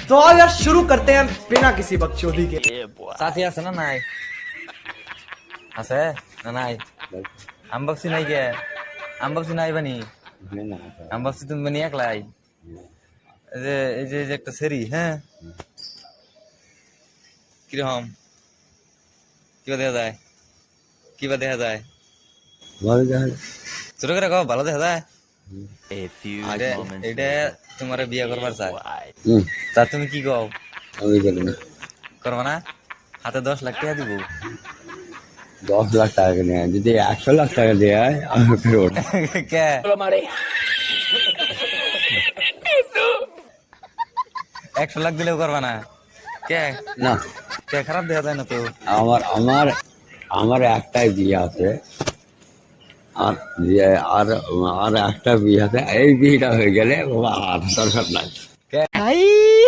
तो आओ यार शुरू करते हैं बिना किसी बकचोदी के। সাথী আছে না নাই? আছে না নাই? আমি ভাবছি নাই কে, আমি ভাবছি নাই বানি, আমি ভাবছি তুমি বানি একলাই। এই যে একটা সেরি, হ্যাঁ কিরকম কিবা দেখা যায়, কিবা দেখা যায়, ছোট করে কও ভালো দেখা যায়। এটা তোমার বিয়ে করবার চাই, তা তুমি কি কও? করবা না? হাতে 10 লাখ টাকা দিব। 10 লাখ টাকা নেয়, যদি 100 লাখ টাকা দেয় আমি ফেরত। কে 100 লাখ দিলেও করবা না? কে না, কে খারাপ দেখা যায় না তো? আমার আমার আমার একটাই বিয়ে আছে, আর আর একটা বিয়ে আছে, এই বিয়েটা হয়ে গেলে বাবা আর দরকার নাই। কে